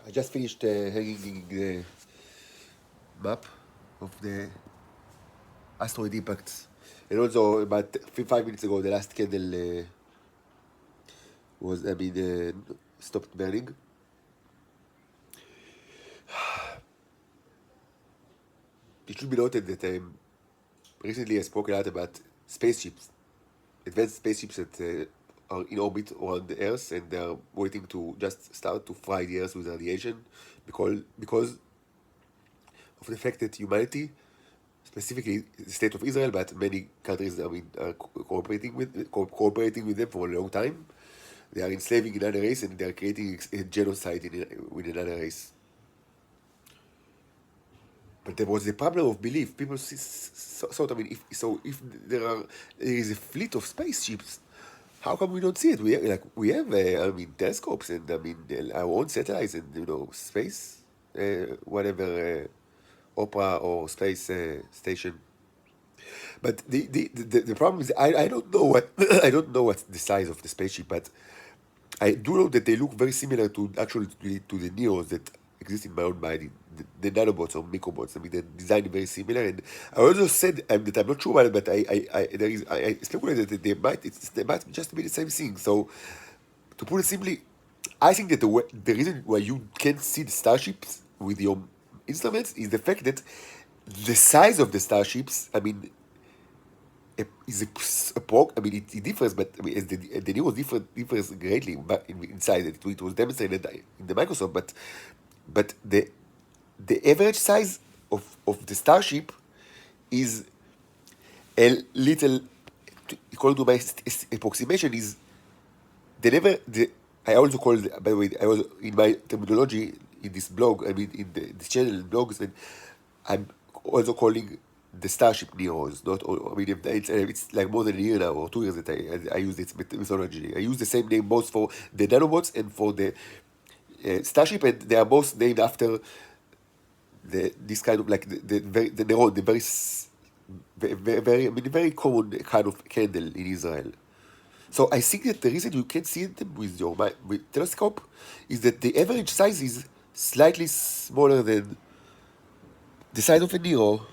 I just finished hanging the map of the asteroid impacts. And also, about 5 minutes ago, the last candle stopped burning. It should be noted that recently I spoke a lot about spaceships, advanced spaceships that are in orbit around the Earth and they are waiting to just start to fry the Earth with radiation because of the fact that humanity, specifically the state of Israel, but many countries, are cooperating with them for a long time. They are enslaving another race and they are creating a genocide with another race. But there was the problem of belief. People thought, if there is a fleet of spaceships, how come we don't see it? We have telescopes and our own satellites and space, whatever, opera or space station. But the problem is I don't know what I don't know what's the size of the spaceship, but I do know that they look very similar to actually to the Neos that exist in my own mind, the nanobots or microbots. They're designed very similar. And I also said that I'm not sure about it, but I speculated that they might just be the same thing. So to put it simply, I think that the reason why you can't see the starships with your instruments is the fact that the size of the starships, is it differs, but as the Neo differs greatly in size. It was demonstrated in the Microsoft, but the average size of the starship is a little, according to my approximation, is they never the I also call it, by the way, I was in my terminology in this blog, in this channel blogs, and I'm also calling the Starship Neos. Not all, it's like more than a year now or 2 years that I use this methodology. I use the same name both for the nanobots and for the Starship, and they are both named after this kind of like the neuron, the very common kind of candle in Israel. So I think that the reason you can't see them with your with telescope is that the average size is slightly smaller than the size of a Neo.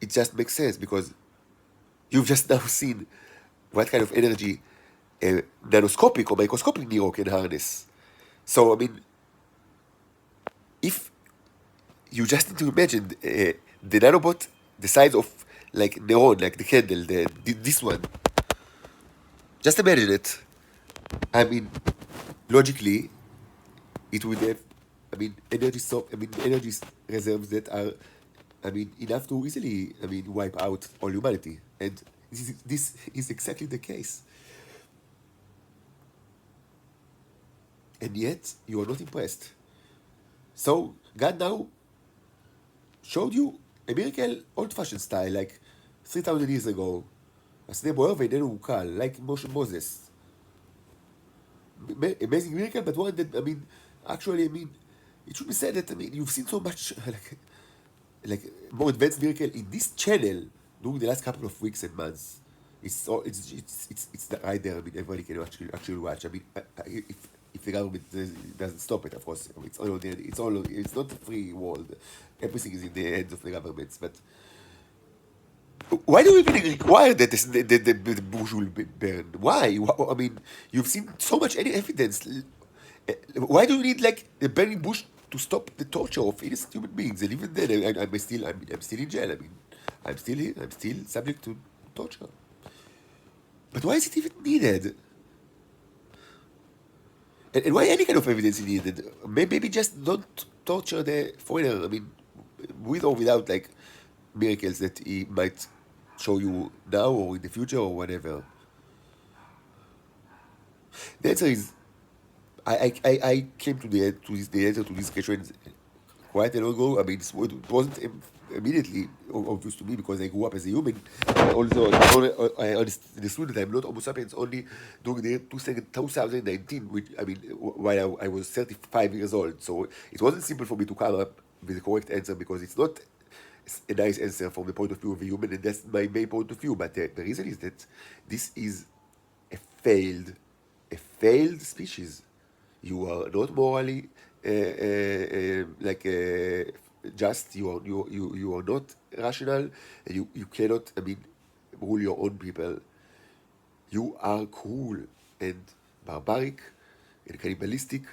It just makes sense because you've just now seen what kind of energy a nanoscopic or microscopic Neo can harness. So if you just need to imagine the nanobot the size of like neuron, like the candle, this one. Just imagine it. I mean, logically, it would have, energy reserves that are, enough to easily, wipe out all humanity. And this is exactly the case. And yet, you are not impressed. So, God now showed you a miracle old-fashioned style, like 3,000 years ago. השדה בוער ואיננו הוקל, like Moses. Amazing miracle, but one that, actually, it should be said that, you've seen so much, like more advanced miracle in this channel during the last couple of weeks and months. It's right there. Everybody can actually watch. If the government doesn't stop it, of course. It's not a free world. Everything is in the hands of the governments. But why do we even require that the bush will be burned? Why? You've seen so much evidence. Why do you need like a burning bush to stop the torture of innocent human beings? And even then, I'm still in jail. I'm still here. I'm still subject to torture. But why is it even needed? And why any kind of evidence is needed? Maybe just don't torture the foreigner. With or without like miracles that he might show you now or in the future or whatever. The answer is, I came to the answer to this question quite a long ago. It wasn't immediately obvious to me because I grew up as a human. Although I understood that I'm not Homo sapiens only during the year 2019, which while I was 35 years old. So it wasn't simple for me to come up with the correct answer because it's not a nice answer from the point of view of a human, and that's my main point of view. But the reason is that this is a failed, a failed species. You are not morally just. You are not rational, and you cannot. I mean, rule your own people. You are cruel and barbaric and cannibalistic,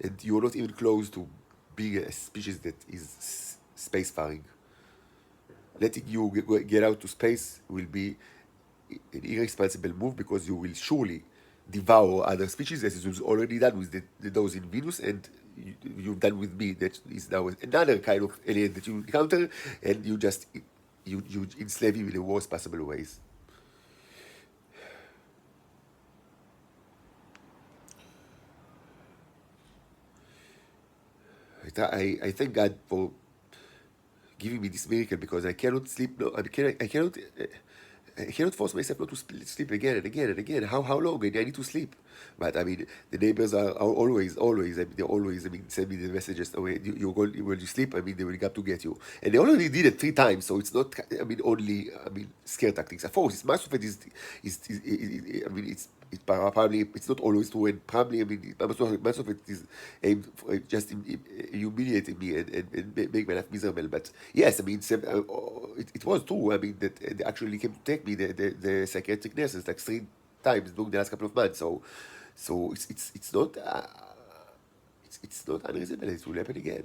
and you're not even close to being a species that is spacefaring. Letting you get out to space will be an irresponsible move because you will surely devour other species, as you've already done with those in Venus, and you've done with me. That is now another kind of alien that you encounter, and you enslave him in the worst possible ways. I thank God for giving me this miracle because I cannot sleep. No, I cannot force myself not to sleep again and again and again. How long? I need to sleep. But I mean, the neighbors are always. I mean, they always. I mean, send me the messages. Oh, you're going when you sleep. I mean, they will come to get you. And they already did it 3 times, so it's not. I mean, only. I mean, scare tactics. Of course, most of it I mean, it's probably it's not always true, and probably I mean most of it is aimed for just humiliating me and make my life miserable. But yes, I mean it was true. I mean that they actually came to take me the psychiatric nurses like 3 times during the last couple of months. So it's not it's not unreasonable. It will happen again.